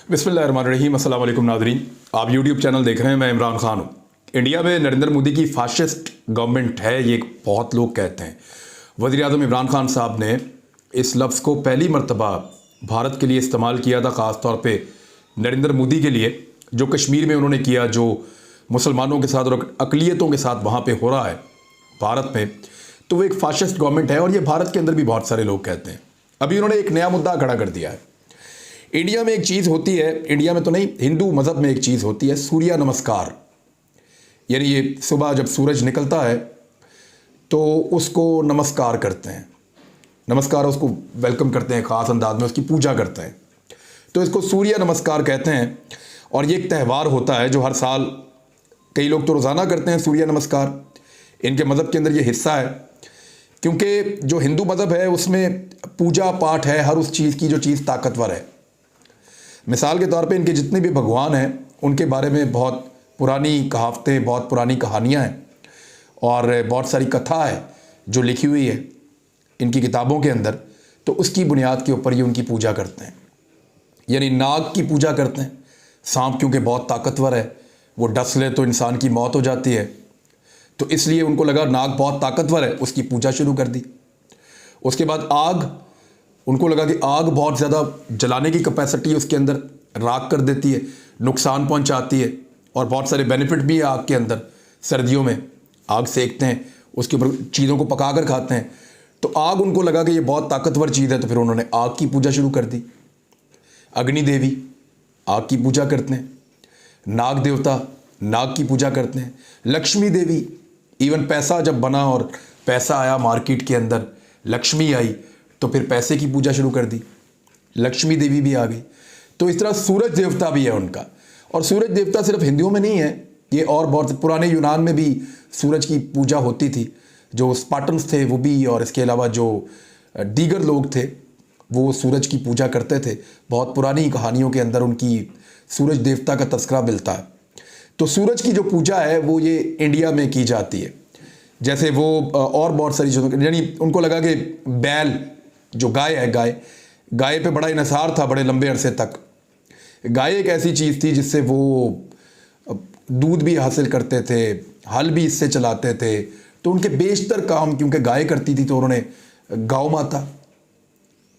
बिस्मिल्लाहिर्रहमानिर्रहीम। अस्सलाम वालेकुम नाज़रीन, आप यूट्यूब चैनल देख रहे हैं। मैं इमरान खान हूँ। इंडिया में नरेंद्र मोदी की फाशिस्ट गवर्नमेंट है, ये बहुत लोग कहते हैं। वज़ीर-ए-आज़म इमरान खान साहब ने इस लफ्ज़ को पहली मरतबा भारत के लिए इस्तेमाल किया था, ख़ास तौर पे नरेंद्र मोदी के लिए। जो कश्मीर में उन्होंने किया, जो मुसलमानों के साथ और अक़लियतों के साथ वहाँ पे हो रहा है भारत में, तो वो एक फाशिस्ट गवर्नमेंट है। और ये भारत के अंदर भी बहुत सारे लोग कहते हैं। अभी उन्होंने एक नया मुद्दा खड़ा कर दिया है। इंडिया में एक चीज़ होती है, इंडिया में तो नहीं, हिंदू मज़हब में एक चीज़ होती है, सूर्य नमस्कार। यानी ये सुबह जब सूरज निकलता है तो उसको नमस्कार करते हैं, नमस्कार उसको वेलकम करते हैं, ख़ास अंदाज में उसकी पूजा करते हैं। तो इसको सूर्य नमस्कार कहते हैं। और ये एक त्यौहार होता है जो हर साल, कई लोग तो रोज़ाना करते हैं सूर्य नमस्कार। इनके मज़हब के अंदर ये हिस्सा है, क्योंकि जो हिंदू मज़हब है उसमें पूजा पाठ है हर उस चीज़ की जो चीज़ ताकतवर है। मिसाल के तौर पे इनके जितने भी भगवान हैं उनके बारे में बहुत पुरानी कहावतें, बहुत पुरानी कहानियाँ हैं और बहुत सारी कथा है जो लिखी हुई है इनकी किताबों के अंदर। तो उसकी बुनियाद के ऊपर ये उनकी पूजा करते हैं। यानी नाग की पूजा करते हैं। सांप क्योंकि बहुत ताकतवर है, वो डस ले तो इंसान की मौत हो जाती है, तो इसलिए उनको लगा नाग बहुत ताकतवर है, उसकी पूजा शुरू कर दी। उसके बाद आग, उनको लगा कि आग बहुत ज़्यादा जलाने की कैपेसिटी उसके अंदर, राख कर देती है, नुकसान पहुंचाती है और बहुत सारे बेनिफिट भी है आग के अंदर। सर्दियों में आग सेकते हैं, उसके ऊपर चीज़ों को पका कर खाते हैं। तो आग उनको लगा कि ये बहुत ताकतवर चीज़ है, तो फिर उन्होंने आग की पूजा शुरू कर दी। अग्नि देवी, आग की पूजा करते हैं। नाग देवता, नाग की पूजा करते हैं। लक्ष्मी देवी, इवन पैसा जब बना और पैसा आया मार्केट के अंदर, लक्ष्मी आई, तो फिर पैसे की पूजा शुरू कर दी, लक्ष्मी देवी भी आ गई। तो इस तरह सूरज देवता भी है उनका। और सूरज देवता सिर्फ हिंदुओं में नहीं है, ये और बहुत पुराने यूनान में भी सूरज की पूजा होती थी। जो स्पार्टन्स थे वो भी, और इसके अलावा जो दीगर लोग थे वो सूरज की पूजा करते थे। बहुत पुरानी कहानियों के अंदर उनकी सूरज देवता का तस्करा मिलता है। तो सूरज की जो पूजा है वो ये इंडिया में की जाती है। जैसे वो और बहुत सारी चीज़ों, यानी उनको लगा कि बैल, जो गाय है, गाय पे बड़ा इन्हिसार था बड़े लंबे अरसे तक। गाय एक ऐसी चीज़ थी जिससे वो दूध भी हासिल करते थे, हल भी इससे चलाते थे। तो उनके बेशतर काम क्योंकि गाय करती थी, तो उन्होंने गौ माता,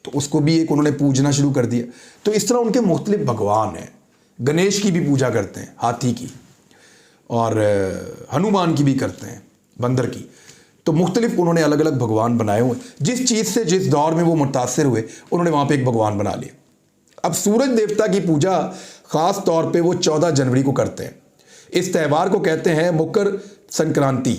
तो उसको भी एक उन्होंने पूजना शुरू कर दिया। तो इस तरह उनके मुख्तलिफ भगवान हैं। गणेश की भी पूजा करते हैं, हाथी की, और हनुमान की भी करते हैं, बंदर की। तो मुख्तलिफ उन्होंने अलग अलग भगवान बनाए हुए। जिस चीज़ से जिस दौर में वो मुतासिर हुए उन्होंने वहाँ पे एक भगवान बना लिया। अब सूरज देवता की पूजा ख़ास तौर पे वो 14 जनवरी को करते हैं। इस त्यौहार को कहते हैं मकर संक्रांति।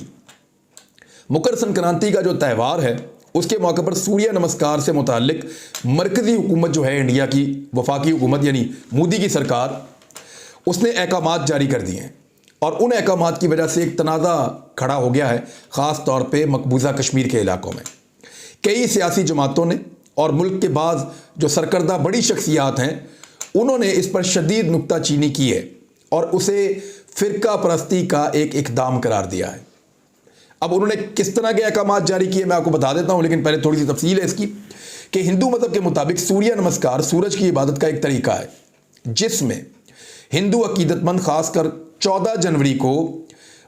मकर संक्रांति का जो त्यौहार है उसके मौके पर सूर्य नमस्कार से मुतालिक मरकज़ी हुकूमत जो है इंडिया की, वफाकी हुकूमत यानी मोदी की सरकार, उसने अहकामात जारी कर दिए हैं। और उन अहकामात की वजह से एक तनाज़ा खड़ा हो गया है, ख़ास तौर पे मकबूजा कश्मीर के इलाकों में। कई सियासी जमातों ने और मुल्क के बाज़ जो सरकर्दा बड़ी शख्सियात हैं उन्होंने इस पर शदीद नुक्ताचीनी की है और उसे फ़िरका परस्ती का एक इक़दाम करार दिया है। अब उन्होंने किस तरह के अहकामात जारी किए मैं आपको बता देता हूँ, लेकिन पहले थोड़ी सी तफसील है इसकी कि हिंदू मज़हब के मुताबिक सूर्य नमस्कार सूरज की इबादत का एक तरीका है, जिसमें हिंदू अकीदतमंद खासकर 14 जनवरी को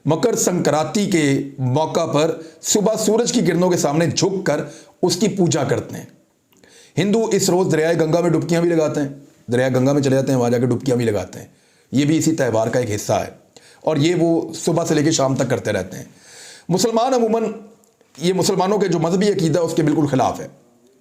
मकर संक्रांति के मौका पर सुबह सूरज की किरणों के सामने झुककर उसकी पूजा करते हैं। हिंदू इस रोज़ दरिया गंगा में डुबकियां भी लगाते हैं, दरिया गंगा में चले जाते हैं, वहाँ जाकर डुबकियां भी लगाते हैं। ये भी इसी त्यौहार का एक हिस्सा है और ये वो सुबह से लेकर शाम तक करते रहते हैं। मुसलमान अमूमन, ये मुसलमानों के जो मजहबी अकीदा उसके बिल्कुल ख़िलाफ़ है।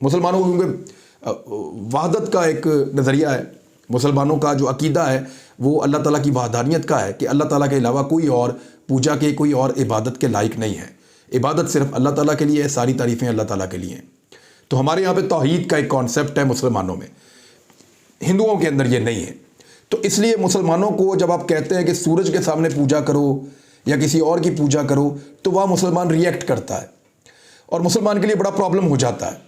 मुसलमानों को क्योंकि वहदत का एक नज़रिया है, मुसलमानों का जो अकीदा है वो अल्लाह ताला की वहदानियत का है कि अल्लाह ताला के अलावा कोई और पूजा के, कोई और इबादत के लायक नहीं है। इबादत सिर्फ अल्लाह ताला के लिए है, सारी तारीफ़ें अल्लाह ताला के लिए हैं। तो हमारे यहाँ पे तौहीद का एक कॉन्सेप्ट है मुसलमानों में, हिंदुओं के अंदर ये नहीं है। तो इसलिए मुसलमानों को जब आप कहते हैं कि सूरज के सामने पूजा करो या किसी और की पूजा करो, तो वह मुसलमान रिएक्ट करता है और मुसलमान के लिए बड़ा प्रॉब्लम हो जाता है।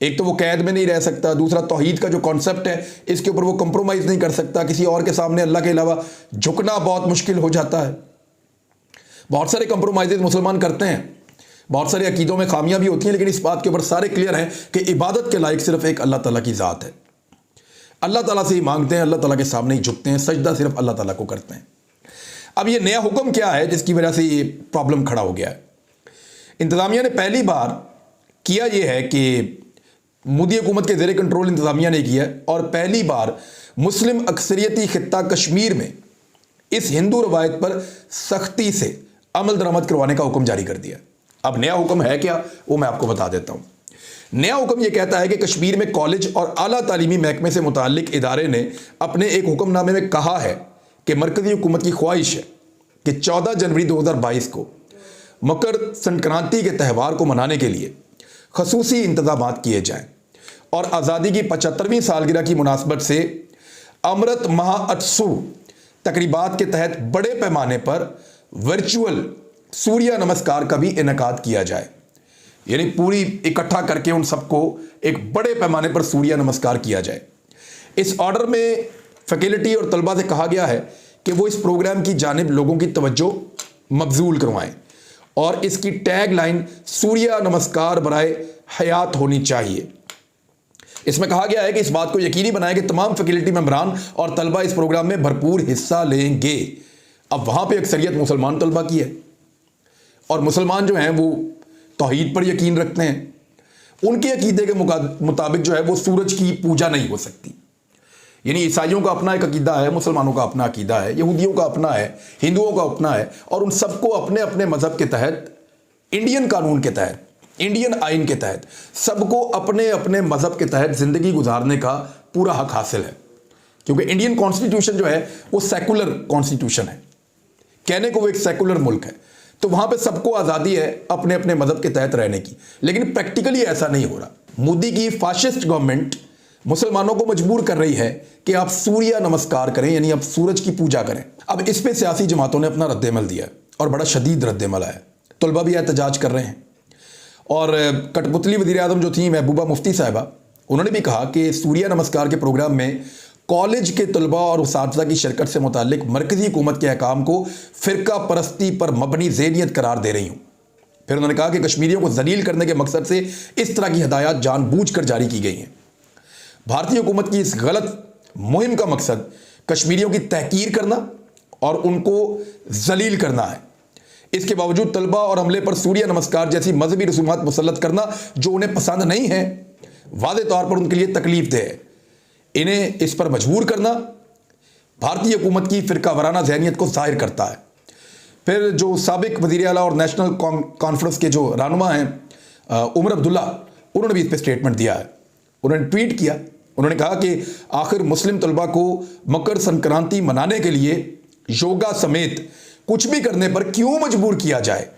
एक तो वो कैद में नहीं रह सकता, दूसरा तौहीद का जो कॉन्सेप्ट है इसके ऊपर वो कंप्रोमाइज़ नहीं कर सकता। किसी और के सामने अल्लाह के अलावा झुकना बहुत मुश्किल हो जाता है। बहुत सारे कंप्रोमाइज़ मुसलमान करते हैं, बहुत सारे अकीदों में खामियां भी होती हैं, लेकिन इस बात के ऊपर सारे क्लियर हैं कि इबादत के लायक सिर्फ एक अल्लाह ताला की ज़ात है। अल्लाह ताला से ही मांगते हैं, अल्लाह ताला के सामने ही झुकते हैं, सजदा सिर्फ अल्लाह ताला को करते हैं। अब ये नया हुक्म क्या है जिसकी वजह से ये प्रॉब्लम खड़ा हो गया है? इंतज़ामिया ने पहली बार किया ये है कि मोदी हुकूमत के ज़ेरे कंट्रोल इंतज़ामिया ने किया और पहली बार मुस्लिम अक्सरियती खित्ता कश्मीर में इस हिंदू रवायत पर सख्ती से अमल दरामद करवाने का हुक्म जारी कर दिया। अब नया हुक्म है क्या, वो मैं आपको बता देता हूँ। नया हुक्म यह कहता है कि कश्मीर में कॉलेज और आला तालीमी महकमे से मुताल्लिक इदारे ने अपने एक हुक्मनामे में कहा है कि मरकजी हुकूमत की ख्वाहिश है कि 14 जनवरी 2022 को मकर संक्रांति के त्यौहार को मनाने के लिए खसूसी इंतजाम किए जाएं और आज़ादी की 75वीं सालगिरह की मुनासबत से अमृत महोत्सव तकरीबात के तहत बड़े पैमाने पर वर्चुअल सूर्य नमस्कार का भी इनेकाद किया जाए। यानी पूरी इकट्ठा करके उन सबको एक बड़े पैमाने पर सूर्य नमस्कार किया जाए। इस ऑर्डर में फैकल्टी और तलबा से कहा गया है कि वो इस प्रोग्राम की जानिब लोगों की तवज्जो मबजूल करवाएं और इसकी टैग लाइन सूर्य नमस्कार बराए हयात होनी चाहिए। इसमें कहा गया है कि इस बात को यकीनी बनाएं कि तमाम फैकल्टी मेंबरान और तलबा इस प्रोग्राम में भरपूर हिस्सा लेंगे। अब वहाँ पे अक्सरियत मुसलमान तलबा की है और मुसलमान जो हैं वो तौहीद पर यकीन रखते हैं। उनके अकीदे के मुताबिक जो है वो सूरज की पूजा नहीं हो सकती। यानी ईसाइयों का अपना एक अकीदा है, मुसलमानों का अपना अकीदा है, यहूदियों का अपना है, हिंदुओं का अपना है और उन सबको अपने अपने मज़हब के तहत, इंडियन कानून के तहत, इंडियन आइन के तहत सबको अपने अपने मज़हब के तहत ज़िंदगी गुजारने का पूरा हक हासिल है। क्योंकि इंडियन कॉन्स्टिट्यूशन जो है वो सेकुलर कॉन्स्टिट्यूशन है, कहने को वो एक सेकुलर मुल्क है, तो वहाँ पे सबको आज़ादी है अपने अपने मज़हब के तहत रहने की। लेकिन प्रैक्टिकली ऐसा नहीं हो रहा। मोदी की फाशिस्ट गवर्नमेंट मुसलमानों को मजबूर कर रही है कि आप सूर्य नमस्कार करें, यानी आप सूरज की पूजा करें। अब इस पे सियासी जमातों ने अपना रद्देमल दिया है और बड़ा शदीद रद्देमल आया। तलबा भी एहतजाज कर रहे हैं और कठपुतली वज़ीर आज़म जो थी महबूबा मुफ्ती साहिबा, उन्होंने भी कहा कि सूर्य नमस्कार के प्रोग्राम में कॉलेज के तलबा और उसातिज़ा की शिरकत से मुताल्लिक मरकज़ी हुकूमत के अहकाम को फ़िरका परस्ती पर मबनी ज़हनियत करार दे रही हूँ। फिर उन्होंने कहा कि कश्मीरियों को जलील करने के मकसद से इस तरह की हदायत जानबूझकर जारी की गई हैं। भारतीय हुकूमत की इस गलत मुहिम का मकसद कश्मीरियों की तहकीर करना और उनको जलील करना है। इसके बावजूद तलबा और अमले पर सूर्य नमस्कार जैसी मजहबी रसूमात मुसल्लत करना जो उन्हें पसंद नहीं है, वाज़े तौर पर उनके लिए तकलीफ दे है। इन्हें इस पर मजबूर करना भारतीय हुकूमत की फ़िरका वाराना ज़हनियत को ज़ाहिर करता है। फिर जो साबिक वज़ीर आला और नेशनल कॉन्फ्रेंस के जो रहनुमा हैं उमर अब्दुल्ला, उन्होंने भी इस पर स्टेटमेंट दिया है। उन्होंने ट्वीट किया, उन्होंने कहा कि आखिर मुस्लिम तलबा को मकर संक्रांति मनाने के लिए योगा समेत कुछ भी करने पर क्यों मजबूर किया जाए।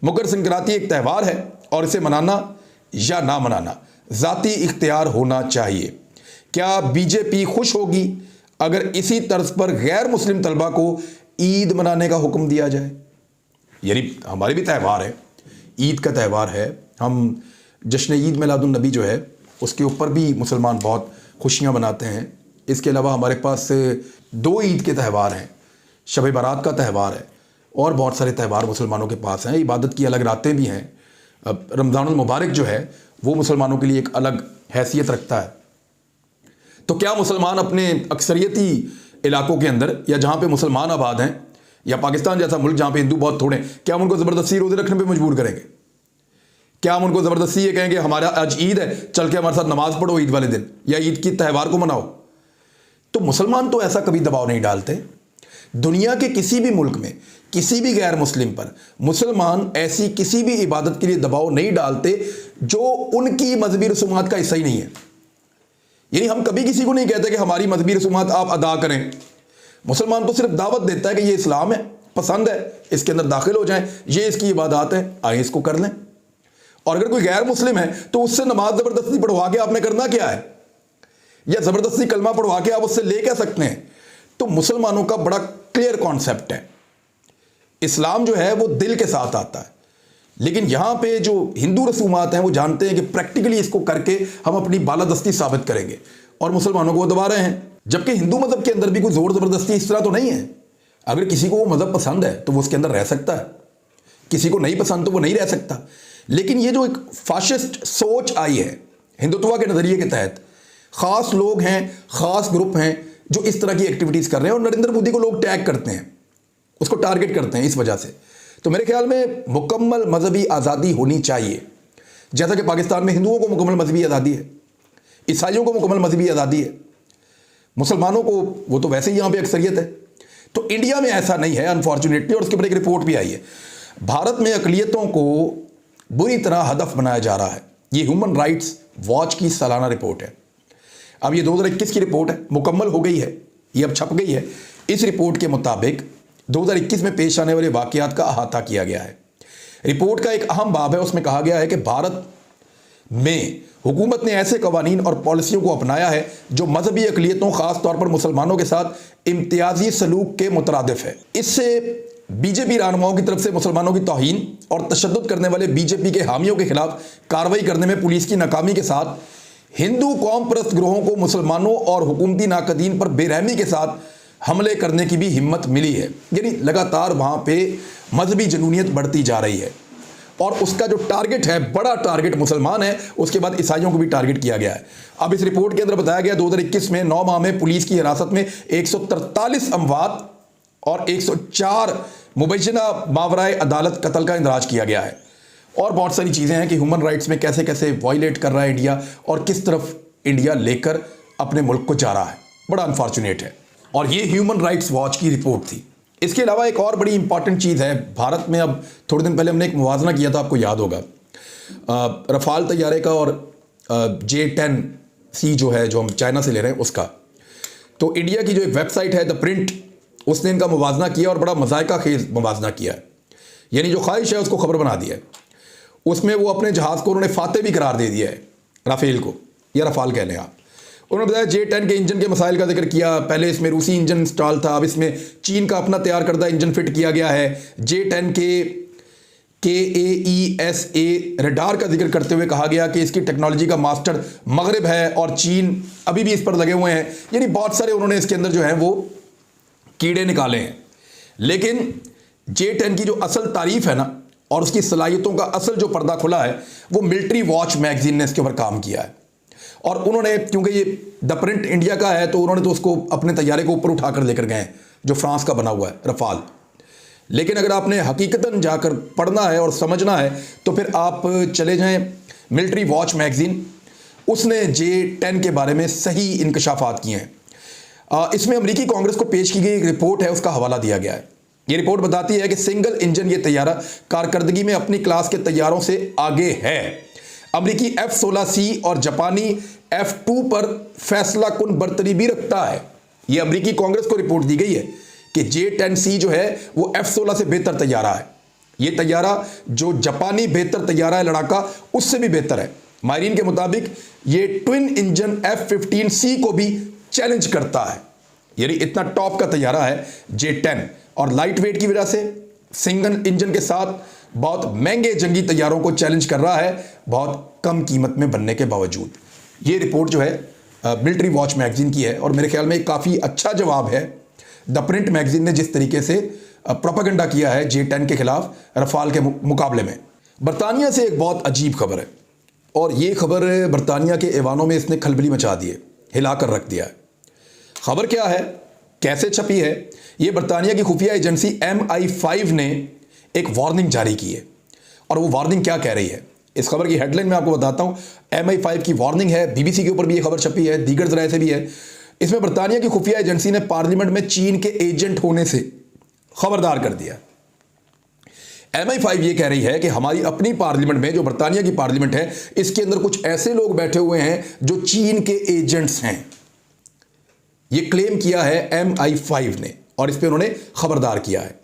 मकर संक्रांति एक त्यौहार है और इसे मनाना या ना मनाना ज़ाती इख्तियार होना चाहिए। क्या बीजेपी खुश होगी अगर इसी तर्ज पर गैर मुस्लिम तलबा को ईद मनाने का हुक्म दिया जाए? यानी हमारे भी त्यौहार है, ईद का त्यौहार है, हम जश्न ईद मिलादुन नबी जो है उसके ऊपर भी मुसलमान बहुत खुशियां मनाते हैं। इसके अलावा हमारे पास 2 ईद के त्यौहार हैं, शब बारात का त्यौहार है और बहुत सारे त्यौहार मुसलमानों के पास हैं। इबादत की अलग रातें भी हैं। रमज़ानुल मुबारक जो है वो मुसलमानों के लिए एक अलग हैसियत रखता है। तो क्या मुसलमान अपने अक्सरियती इलाकों के अंदर या जहाँ पे मुसलमान आबाद हैं या पाकिस्तान जैसा मुल्क जहाँ पे हिंदू बहुत थोड़े हैं, क्या हम उनको ज़बरदस्ती रोज़े रखने पे मजबूर करेंगे? क्या हम उनको ज़बरदस्ती ये कहेंगे हमारा आज ईद है, चल के हमारे साथ नमाज पढ़ो ईद वाले दिन या ईद की त्यौहार को मनाओ? तो मुसलमान तो ऐसा कभी दबाव नहीं डालते। दुनिया के किसी भी मुल्क में किसी भी गैर मुस्लिम पर मुसलमान ऐसी किसी भी इबादत के लिए दबाव नहीं डालते जो उनकी मजहबी रसूमात का हिस्सा ही नहीं है। यानी हम कभी किसी को नहीं कहते कि हमारी मजहबी रसूमात आप अदा करें। मुसलमान तो सिर्फ दावत देता है कि ये इस्लाम है, पसंद है, इसके अंदर दाखिल हो जाएं, ये इसकी इबादत है, आए इसको कर लें। और अगर कोई गैर मुस्लिम है तो उससे नमाज ज़बरदस्ती पढ़वा के आपने करना क्या है, या ज़बरदस्ती कलमा पढ़वा के आप उससे ले क्या सकते हैं? तो मुसलमानों का बड़ा क्लियर कॉन्सेप्ट है। इस्लाम जो है वो दिल के साथ आता है, लेकिन यहाँ पे जो हिंदू रसूमात हैं वो जानते हैं कि प्रैक्टिकली इसको करके हम अपनी बालादस्ती साबित करेंगे और मुसलमानों को दबा रहे हैं। जबकि हिंदू मज़हब के अंदर भी कोई ज़ोर ज़बरदस्ती इस तरह तो नहीं है। अगर किसी को वो मज़हब पसंद है तो वो उसके अंदर रह सकता है, किसी को नहीं पसंद तो वो नहीं रह सकता। लेकिन ये जो एक फाशिस्ट सोच आई है हिंदुत्व के नज़रिए के तहत, खास लोग हैं, खास ग्रुप हैं जो इस तरह की एक्टिविटीज़ कर रहे हैं और नरेंद्र मोदी को लोग टैग करते हैं, उसको टारगेट करते हैं इस वजह से। तो मेरे ख्याल में मुकम्मल मजहबी आज़ादी होनी चाहिए, जैसा कि पाकिस्तान में हिंदुओं को मुकम्मल मजहबी आज़ादी है, ईसाइयों को मुकम्मल मजहबी आज़ादी है, मुसलमानों को वो तो वैसे ही यहाँ पे अक्सरियत है। तो इंडिया में ऐसा नहीं है अनफॉर्चुनेटली, और उसके ऊपर एक रिपोर्ट भी आई है। भारत में अकलियतों को बुरी तरह हदफ बनाया जा रहा है। ये ह्यूमन राइट्स वॉच की सालाना रिपोर्ट है। अब ये 2021 की रिपोर्ट है, मुकम्मल हो गई है, ये अब छप गई है। इस रिपोर्ट के मुताबिक 2021 में पेश आने वाले वाक़यात का अहाता किया गया है। रिपोर्ट का एक अहम बाब है, उसमें कहा गया है कि भारत में हुकूमत ने ऐसे कवानीन और पॉलिसियों को अपनाया है जो मजहबी अकलियतों, खास तौर पर मुसलमानों के साथ इम्तियाजी सलूक के मुतरादिफ है। इससे बीजेपी रहनुमाओं की तरफ से मुसलमानों की तौहीन और तशद्दुद करने वाले बीजेपी के हामियों के खिलाफ कार्रवाई करने में पुलिस की नाकामी के साथ हिंदू कौम परस्त ग्रोहों को मुसलमानों और हुकूमती नाकदीन पर बेरहमी के साथ हमले करने की भी हिम्मत मिली है। यानी लगातार वहाँ पे मजहबी जनूनियत बढ़ती जा रही है और उसका जो टारगेट है, बड़ा टारगेट मुसलमान है, उसके बाद ईसाइयों को भी टारगेट किया गया है। अब इस रिपोर्ट के अंदर बताया गया 2021 में 9 माह में पुलिस की हिरासत में 143 अमवात और 104 मुबैना मावराए अदालत कत्ल का इंदराज किया गया है। और बहुत सारी चीज़ें हैं कि ह्यूमन राइट्स में कैसे कैसे वायलेट कर रहा है इंडिया और किस तरफ इंडिया लेकर अपने मुल्क को जा रहा है। बड़ा अनफॉर्चुनेट है। और ये ह्यूमन राइट्स वॉच की रिपोर्ट थी। इसके अलावा एक और बड़ी इंपॉर्टेंट चीज़ है भारत में। अब थोड़े दिन पहले हमने एक मुवाजना किया था, आपको याद होगा, रफाल तैयारे का और J-10C जो है, जो हम चाइना से ले रहे हैं, उसका। तो इंडिया की जो एक वेबसाइट है द प्रिंट, उसने इनका मुवाजना किया और बड़ा मजायका खेज मुवाजना किया है। यानी जो ख्वाहिश है उसको खबर बना दिया है। उसमें वो अपने जहाज़ को उन्होंने फाते भी करार दे दिया है, राफेल को, या रफाल कह लें आप। उन्होंने बताया J-10 के इंजन के मसाइल का जिक्र किया। पहले इसमें रूसी इंजन इंस्टॉल था, अब इसमें चीन का अपना तैयार करदा इंजन फिट किया गया है। J-10 के KAESA रडार का जिक्र करते हुए कहा गया कि इसकी टेक्नोलॉजी का मास्टर मगरिब है और चीन अभी भी इस पर लगे हुए हैं। यानी बहुत सारे उन्होंने इसके अंदर जो है वो कीड़े निकाले हैं। लेकिन J-10 की जो असल तारीफ है ना, और उसकी सलाहियतों का असल जो पर्दा खुला है, वो मिलिट्री वॉच मैगजीन ने इसके ऊपर काम किया है। और उन्होंने, क्योंकि ये द प्रिंट इंडिया का है, तो उन्होंने तो उसको अपने तैयारे को ऊपर उठाकर लेकर गए हैं, जो फ्रांस का बना हुआ है रफाल। लेकिन अगर आपने हकीकतन जाकर पढ़ना है और समझना है तो फिर आप चले जाएं मिलिट्री वॉच मैगजीन, उसने J-10 के बारे में सही इंकशाफात किए हैं। इसमें अमेरिकी कांग्रेस को पेश की गई एक रिपोर्ट है, उसका हवाला दिया गया है। ये रिपोर्ट बताती है कि सिंगल इंजन ये तैयारा कारकर्दगी में अपनी क्लास के तैयारों से आगे है। अमेरिकी F-16C और जापानी F-2 पर फैसला कुन बरतरी भी रखता है। ये अमेरिकी कांग्रेस को रिपोर्ट दी गई है कि J-10C जो है वो F-16 से बेहतर तैयारा है। ये तैयारा जो जापानी बेहतर तैयारा है लड़ाका, उससे भी बेहतर है। माहिरीन के मुताबिक ये ट्विन इंजन F-15C को भी चैलेंज करता है। यानी इतना टॉप का तैयारा है J-10, और लाइट वेट की वजह से सिंगल इंजन के साथ बहुत महंगे जंगी तैयारों को चैलेंज कर रहा है, बहुत कम कीमत में बनने के बावजूद। ये रिपोर्ट जो है मिलिट्री वॉच मैगजीन की है, और मेरे ख्याल में काफ़ी अच्छा जवाब है द प्रिंट मैगजीन ने जिस तरीके से प्रोपेगेंडा किया है J-10 के खिलाफ रफाल के मुकाबले में। बरतानिया से एक बहुत अजीब खबर है, और ये खबर बरतानिया के ऐवानों में इसने खलबली मचा दी है, हिला कर रख दिया है। खबर क्या है, कैसे छपी है? ये बरतानिया की खुफिया एजेंसी MI5 ने एक वार्निंग जारी की है, और वो वार्निंग क्या कह रही है, इस खबर की हेडलाइन मैं आपको बताता हूँ। MI5 की वार्निंग है, BBC के ऊपर भी ये खबर छपी है, दीगर जराए से भी है। इसमें बरतानिया की खुफिया एजेंसी ने पार्लियामेंट में चीन के एजेंट होने से खबरदार कर दिया। MI5 ये कह रही है कि हमारी अपनी पार्लियामेंट में, जो बरतानिया की पार्लियामेंट है, इसके अंदर कुछ ऐसे लोग बैठे हुए हैं जो चीन के एजेंट्स हैं। ये क्लेम किया है MI5 ने, और इस पर उन्होंने खबरदार किया है।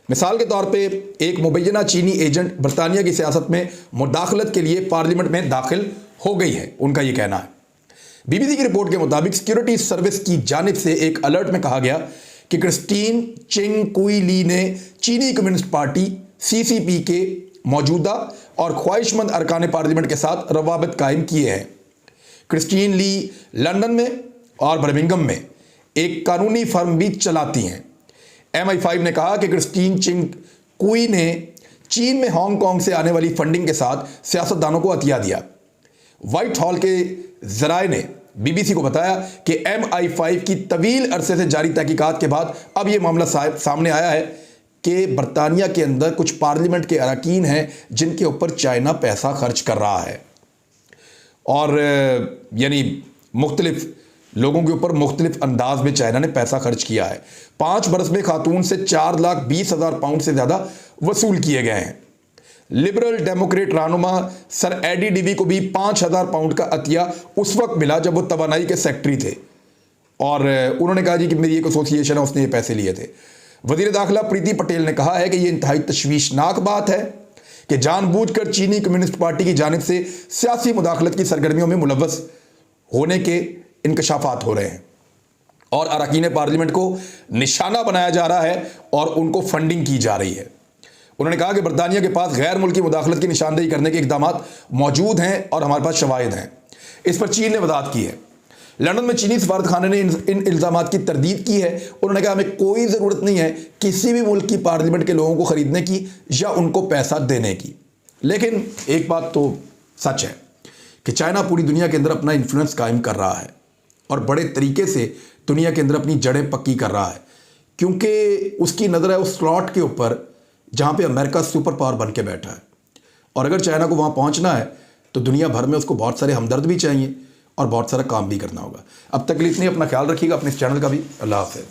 मिसाल के तौर पे एक मुबैना चीनी एजेंट बरतानिया की सियासत में मुदाखलत के लिए पार्लियामेंट में दाखिल हो गई है, उनका ये कहना है। BBC की रिपोर्ट के मुताबिक सिक्योरिटी सर्विस की जानिब से एक अलर्ट में कहा गया कि क्रिस्टीन चिंग कुई ली ने चीनी कम्युनिस्ट पार्टी CCP के मौजूदा और ख्वाहिशमंद अरकान पार्लियामेंट के साथ रवाबित कायम किए हैं। क्रिस्टीन ली लंदन में और बर्मिंघम में एक कानूनी फर्म भी चलाती हैं। MI5 ने कहा कि क्रिस्टीन चिंग कुई ने चीन में हांगकांग से आने वाली फंडिंग के साथ सियासतदानों को अतिया दिया। व्हाइट हॉल के जराए ने बीबीसी को बताया कि MI5 की तवील अरसे से जारी तहकीकात के बाद अब यह मामला सामने आया है कि बरतानिया के अंदर कुछ पार्लियामेंट के अरकान हैं जिनके ऊपर चाइना पैसा खर्च कर रहा है और यानी मुख्तलिफ लोगों के ऊपर मुख्तलिफ अंदाज में चाइना ने पैसा खर्च किया है। 5 बरस में खातून से 4,20,000 पाउंड से ज़्यादा वसूल किए गए हैं। लिबरल डेमोक्रेट रहनुमा सर एडी डीवी को भी 5,000 पाउंड का अतिया उस वक्त मिला जब वो तवानाई के सेक्रेटरी थे और उन्होंने कहा जी कि मेरी एक एसोसिएशन है, उसने ये पैसे लिए थे। वजीर दाखिला प्रीति पटेल ने कहा है कि यह इंतहाई तशवीशनाक बात है कि जानबूझकर चीनी कम्युनिस्ट पार्टी की जानिब से सियासी मुदाखलत की सरगर्मियों में मुलव्वस होने के इंकशाफात हो रहे हैं और अरकान पार्लियामेंट को निशाना बनाया जा रहा है और उनको फंडिंग की जा रही है। उन्होंने कहा कि बरतानिया के पास गैर मुल्की मुदाखलत की निशानदेही करने के इकदाम मौजूद हैं और हमारे पास शवाहिद हैं। इस पर चीन ने वजाहत की है। लंदन में चीनी सफारत खाने ने इन इल्ज़ामात की तरदीद की है। उन्होंने कहा हमें कोई ज़रूरत नहीं है किसी भी मुल्क की पार्लियामेंट के लोगों को ख़रीदने की या उनको पैसा देने की। लेकिन एक बात तो सच है कि चाइना पूरी दुनिया के अंदर अपना इन्फ्लुएंस कायम कर रहा है और बड़े तरीके से दुनिया के अंदर अपनी जड़ें पक्की कर रहा है, क्योंकि उसकी नज़र है उस स्लॉट के ऊपर जहाँ पे अमेरिका सुपर पावर बन के बैठा है। और अगर चाइना को वहाँ पहुँचना है तो दुनिया भर में उसको बहुत सारे हमदर्द भी चाहिए और बहुत सारा काम भी करना होगा। अब तक के लिए इतनी, अपना ख्याल रखिएगा, अपने इस चैनल का भी। अल्लाह हाफ़िज़।